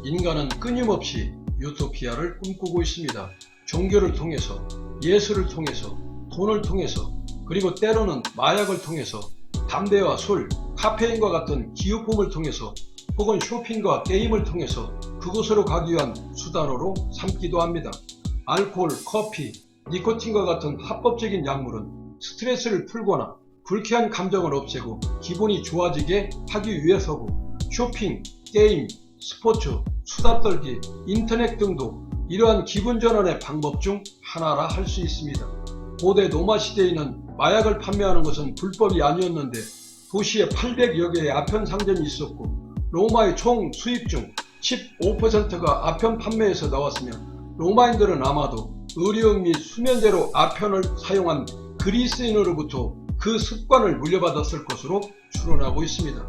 인간은 끊임없이 유토피아를 꿈꾸고 있습니다. 종교를 통해서, 예술을 통해서, 돈을 통해서, 그리고 때로는 마약을 통해서, 담배와 술, 카페인과 같은 기호품을 통해서, 혹은 쇼핑과 게임을 통해서 그곳으로 가기 위한 수단으로 삼기도 합니다. 알코올, 커피, 니코틴과 같은 합법적인 약물은 스트레스를 풀거나 불쾌한 감정을 없애고 기분이 좋아지게 하기 위해서고, 쇼핑, 게임, 스포츠, 수다 떨기, 인터넷 등도 이러한 기분 전환의 방법 중 하나라 할 수 있습니다. 고대 로마 시대에는 마약을 판매하는 것은 불법이 아니었는데 도시에 800여 개의 아편 상점이 있었고, 로마의 총 수입 중 15%가 아편 판매에서 나왔으며, 로마인들은 아마도 의료용 및 수면제로 아편을 사용한 그리스인으로부터 그 습관을 물려받았을 것으로 추론하고 있습니다.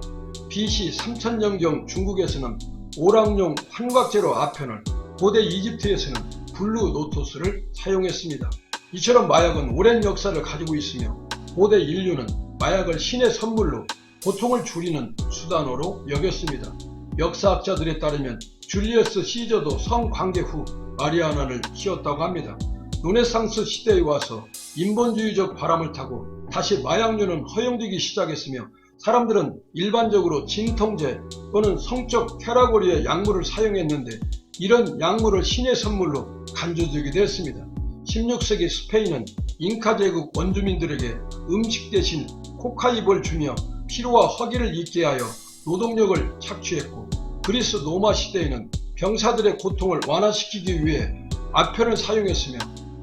BC 3000년경 중국에서는 오락용 환각제로 아편을, 고대 이집트에서는 블루 노토스를 사용했습니다. 이처럼 마약은 오랜 역사를 가지고 있으며, 고대 인류는 마약을 신의 선물로 고통을 줄이는 수단으로 여겼습니다. 역사학자들에 따르면 줄리어스 시저도 성관계 후 마리아나를 키웠다고 합니다. 르네상스 시대에 와서 인본주의적 바람을 타고 다시 마약류는 허용되기 시작했으며, 사람들은 일반적으로 진통제 또는 성적 쾌락오리의 약물을 사용했는데, 이런 약물을 신의 선물로 간주되기도 했습니다. 16세기 스페인은 잉카 제국 원주민들에게 음식 대신 코카잎을 주며 피로와 허기를 잊게 하여 노동력을 착취했고, 그리스 로마 시대에는 병사들의 고통을 완화시키기 위해 아편을 사용했으며,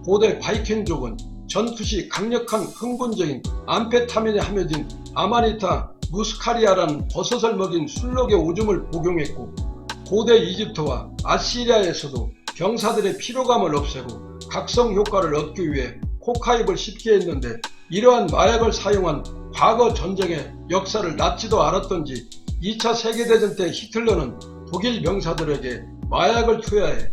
고대 바이킹족은 전투 시 강력한 흥분적인 암페타민에 함유된 아마니타 무스카리아라는 버섯을 먹인 술록의 오줌을 복용했고, 고대 이집트와 아시리아에서도 병사들의 피로감을 없애고 각성 효과를 얻기 위해 코카잎을 씹게 했는데, 이러한 마약을 사용한 과거 전쟁의 역사를 낳지도 않았던지 2차 세계대전 때 히틀러는 독일 병사들에게 마약을 투여해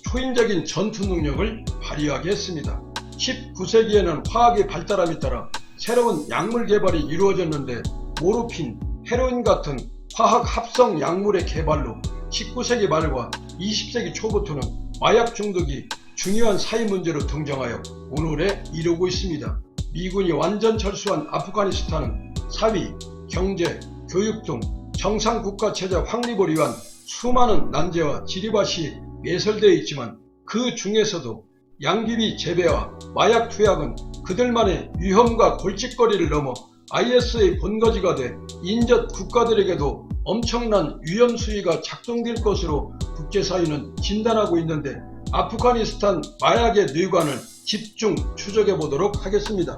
초인적인 전투 능력을 발휘하게 했습니다. 19세기에는 화학의 발달함에 따라 새로운 약물 개발이 이루어졌는데, 모르핀, 헤로인 같은 화학 합성 약물의 개발로 19세기 말과 20세기 초부터는 마약 중독이 중요한 사회 문제로 등장하여 오늘에 이르고 있습니다. 미군이 완전 철수한 아프가니스탄은 사회, 경제, 교육 등 정상국가체제 확립을 위한 수많은 난제와 지리밭이 매설되어 있지만, 그 중에서도 양귀비 재배와 마약 투약은 그들만의 위험과 골칫거리를 넘어 IS의 본거지가 돼 인접 국가들에게도 엄청난 위험 수위가 작동될 것으로 국제사회는 진단하고 있는데, 아프가니스탄 마약의 뇌관을 집중 추적해 보도록 하겠습니다.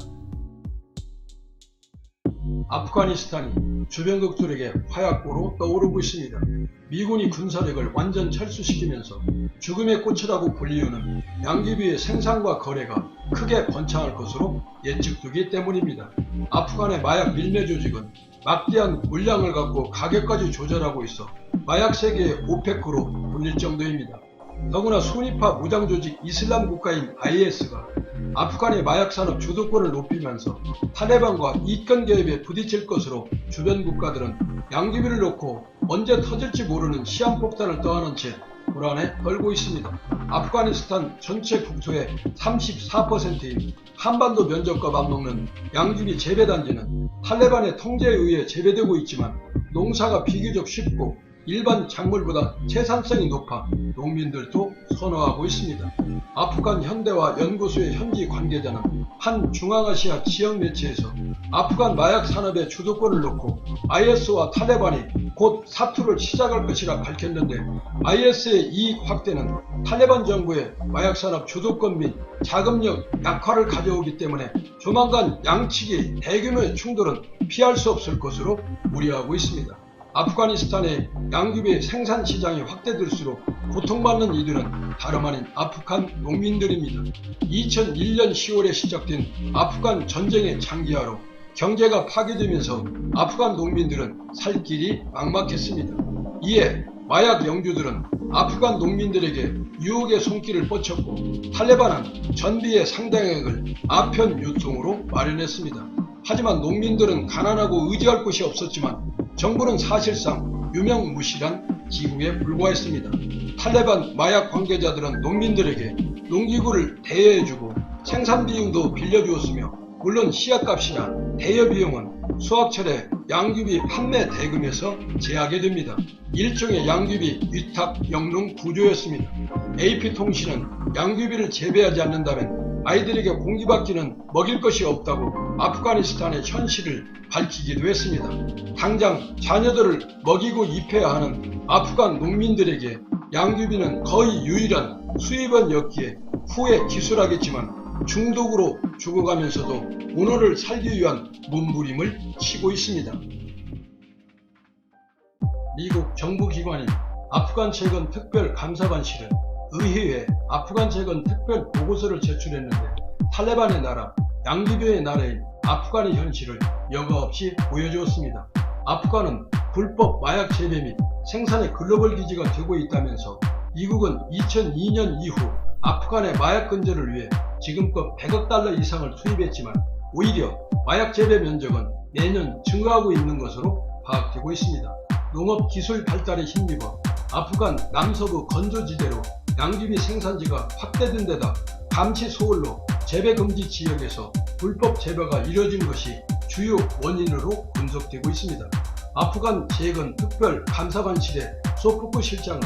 아프가니스탄이 주변국들에게 화약고로 떠오르고 있습니다. 미군이 군사력을 완전 철수시키면서 죽음의 꽃이라고 불리우는 양귀비의 생산과 거래가 크게 번창할 것으로 예측되기 때문입니다. 아프간의 마약 밀매 조직은 막대한 물량을 갖고 가격까지 조절하고 있어 마약 세계의 오페크로 불릴 정도입니다. 더구나 순위파 무장조직 이슬람 국가인 IS가 아프간의 마약 산업 주도권을 높이면서 탈레반과 이권 개입에 부딪힐 것으로 주변 국가들은 양귀비를 놓고 언제 터질지 모르는 시한폭탄을 떠안은 채 불안에 떨고 있습니다. 아프가니스탄 전체 국토의 34%인 한반도 면적과 맞먹는 양귀비 재배단지는 탈레반의 통제에 의해 재배되고 있지만, 농사가 비교적 쉽고 일반 작물보다 생산성이 높아 농민들도 선호하고 있습니다. 아프간 현대화 연구소의 현지 관계자는 한 중앙아시아 지역 매체에서 아프간 마약 산업의 주도권을 놓고 IS와 탈레반이 곧 사투를 시작할 것이라 밝혔는데, IS의 이익 확대는 탈레반 정부의 마약 산업 주도권 및 자금력 약화를 가져오기 때문에 조만간 양측의 대규모의 충돌은 피할 수 없을 것으로 우려하고 있습니다. 아프가니스탄의 양귀비 생산 시장이 확대될수록 고통받는 이들은 다름 아닌 아프간 농민들입니다. 2001년 10월에 시작된 아프간 전쟁의 장기화로 경제가 파괴되면서 아프간 농민들은 살 길이 막막했습니다. 이에 마약 영주들은 아프간 농민들에게 유혹의 손길을 뻗쳤고, 탈레반은 전비의 상당액을 아편 유통으로 마련했습니다. 하지만 농민들은 가난하고 의지할 곳이 없었지만, 정부는 사실상 유명무실한 기구에 불과했습니다. 탈레반 마약 관계자들은 농민들에게 농기구를 대여해주고 생산 비용도 빌려주었으며 물론 씨앗값이나 대여 비용은 수확철에 양귀비 판매 대금에서 제하게 됩니다. 일종의 양귀비 위탁 영농 구조였습니다. AP통신은 양귀비를 재배하지 않는다면 아이들에게 공기밖에는 먹일 것이 없다고 아프가니스탄의 현실을 밝히기도 했습니다. 당장 자녀들을 먹이고 입혀야 하는 아프간 농민들에게 양귀비는 거의 유일한 수입원이었기에 후에 기술하겠지만 중독으로 죽어가면서도 본원을 살기 위한 몸부림을 치고 있습니다. 미국 정부기관인 아프간 재건 특별감사관실은 의회에 아프간 재건 특별 보고서를 제출했는데 탈레반의 나라, 양귀비의 나라인 아프간의 현실을 여과없이 보여주었습니다. 아프간은 불법 마약 재배 및 생산의 글로벌 기지가 되고 있다면서 미국은 2002년 이후 아프간의 마약 근절을 위해 지금껏 100억 달러 이상을 투입했지만 오히려 마약 재배 면적은 매년 증가하고 있는 것으로 파악되고 있습니다. 농업 기술 발달에 힘입어 아프간 남서부 건조지대로 양귀비 생산지가 확대된 데다 감치 소홀로 재배 금지 지역에서 불법 재배가 이뤄진 것이 주요 원인으로 분석되고 있습니다. 아프간 재건 특별 감사관실의 소프크 실장은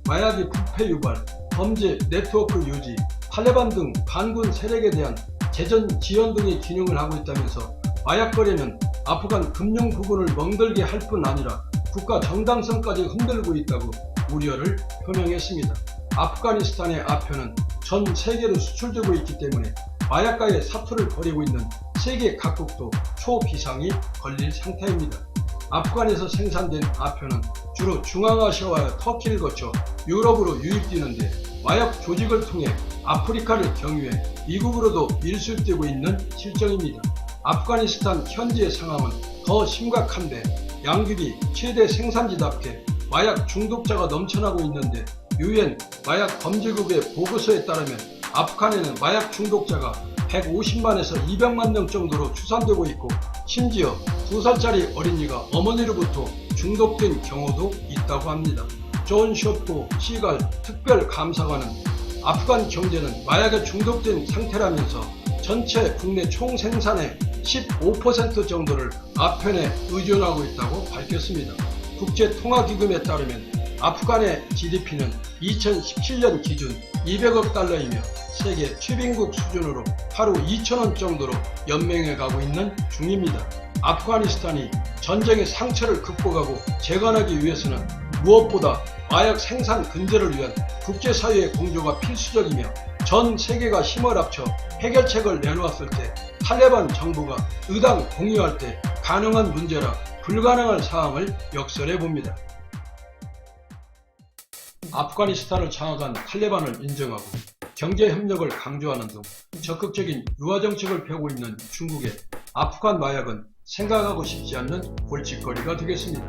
마약의 부패 유발, 범죄 네트워크 유지, 탈레반 등 반군 세력에 대한 재정 지원 등의 기능을 하고 있다면서 마약 거래는 아프간 금융 부분을 멍들게 할 뿐 아니라 국가 정당성까지 흔들고 있다고 우려를 표명했습니다. 아프가니스탄의 아표는 전 세계로 수출되고 있기 때문에 마약과의 사투를 벌이고 있는 세계 각국도 초비상이 걸릴 상태입니다. 아프간에서 생산된 아표는 주로 중앙아시아와 터키를 거쳐 유럽으로 유입되는데 마약 조직을 통해 아프리카를 경유해 미국으로도 밀수되고 있는 실정입니다. 아프가니스탄 현지의 상황은 더 심각한데 양귀비 최대 생산지답게 마약 중독자가 넘쳐나고 있는데 유엔 마약 범죄국의 보고서에 따르면 아프간에는 마약 중독자가 150만에서 200만 명 정도로 추산되고 있고 심지어 2살짜리 어린이가 어머니로부터 중독된 경우도 있다고 합니다. 존 쇼프 시갈 특별감사관은 아프간 경제는 마약에 중독된 상태라면서 전체 국내 총생산의 15% 정도를 아편에 의존하고 있다고 밝혔습니다. 국제통화기금에 따르면 아프간의 GDP는 2017년 기준 200억 달러이며 세계 최빈국 수준으로 하루 2,000원 정도로 연명해 가고 있는 중입니다. 아프가니스탄이 전쟁의 상처를 극복하고 재건하기 위해서는 무엇보다 마약 생산 근절을 위한 국제사회의 공조가 필수적이며 전 세계가 힘을 합쳐 해결책을 내놓았을 때 탈레반 정부가 의당 공유할 때 가능한 문제라 불가능한 사항을 역설해 봅니다. 아프가니스탄을 장악한 탈레반을 인정하고 경제협력을 강조하는 등 적극적인 유화 정책을 펴고 있는 중국의 아프간 마약은 생각하고 싶지 않는 골칫거리가 되겠습니다.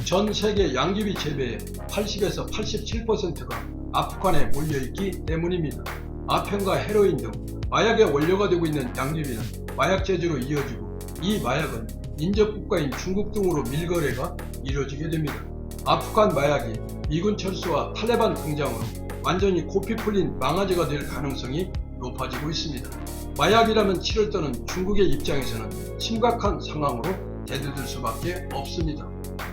전 세계 양귀비 재배의 80에서 87%가 아프간에 몰려있기 때문입니다. 아펜과 헤로인 등 마약의 원료가 되고 있는 양귀비는 마약 제조로 이어지고 이 마약은 인접국가인 중국 등으로 밀거래가 이루어지게 됩니다. 아프간 마약이 미군 철수와 탈레반 등장으로 완전히 고삐 풀린 망아지가 될 가능성이 높아지고 있습니다. 마약이라면 치를 떠는 중국의 입장에서는 심각한 상황으로 대두될 수밖에 없습니다.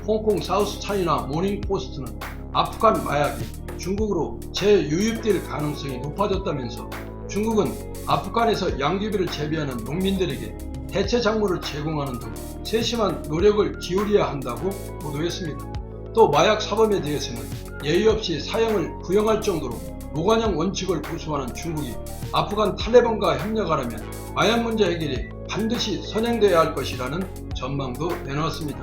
홍콩 사우스 차이나 모닝포스트는 아프간 마약이 중국으로 재유입될 가능성이 높아졌다면서 중국은 아프간에서 양귀비를 재배하는 농민들에게 대체 작물을 제공하는 등 세심한 노력을 기울여야 한다고 보도했습니다. 또 마약 사범에 대해서는 예의 없이 사형을 구형할 정도로 무관용 원칙을 고수하는 중국이 아프간 탈레반과 협력하려면 마약 문제 해결이 반드시 선행돼야 할 것이라는 전망도 내놓았습니다.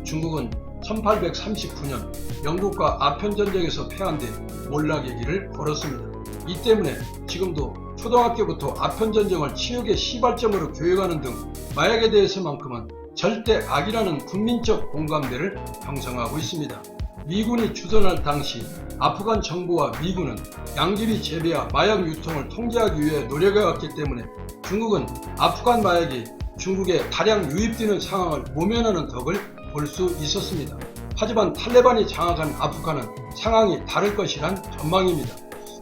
중국은 1839년 영국과 아편 전쟁에서 패한 뒤 몰락의 길을 걸었습니다. 이 때문에 지금도 초등학교부터 아편 전쟁을 치욕의 시발점으로 교육하는 등 마약에 대해서만큼은 절대 악이라는 국민적 공감대를 형성하고 있습니다. 미군이 주둔할 당시 아프간 정부와 미군은 양귀비 재배와 마약 유통을 통제하기 위해 노력해왔기 때문에 중국은 아프간 마약이 중국에 다량 유입되는 상황을 모면하는 덕을 볼 수 있었습니다. 하지만 탈레반이 장악한 아프간은 상황이 다를 것이란 전망입니다.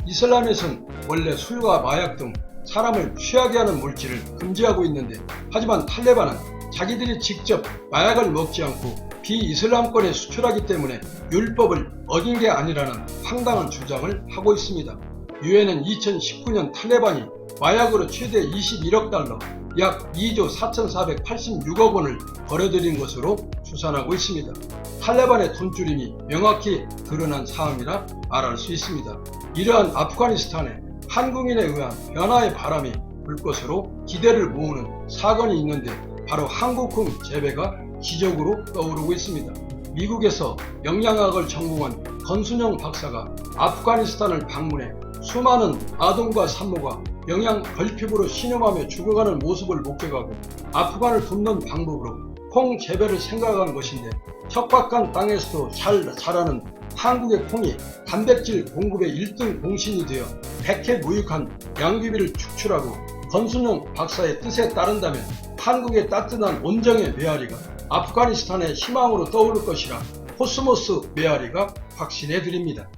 이슬람에선 원래 술과 마약 등 사람을 취하게 하는 물질을 금지하고 있는데, 하지만 탈레반은 자기들이 직접 마약을 먹지 않고 비이슬람권에 수출하기 때문에 율법을 어긴 게 아니라는 황당한 주장을 하고 있습니다. 유엔은 2019년 탈레반이 마약으로 최대 21억 달러, 약 2조 4,486억 원을 벌어들인 것으로 추산하고 있습니다. 탈레반의 돈줄임이 명확히 드러난 사항이라 말할 수 있습니다. 이러한 아프가니스탄에 한국인에 의한 변화의 바람이 불 것으로 기대를 모으는 사건이 있는데, 바로 한국풍 재배가 기적으로 떠오르고 있습니다. 미국에서 영양학을 전공한 권순영 박사가 아프가니스탄을 방문해 수많은 아동과 산모가 영양 결핍으로 신음하며 죽어가는 모습을 목격하고 아프간을 돕는 방법으로 콩 재배를 생각한 것인데, 척박한 땅에서도 잘 자라는 한국의 콩이 단백질 공급의 1등 공신이 되어 백해무익한 양귀비를 축출하고, 권순영 박사의 뜻에 따른다면 한국의 따뜻한 온정의 메아리가 아프가니스탄의 희망으로 떠오를 것이라 코스모스 메아리가 확신해 드립니다.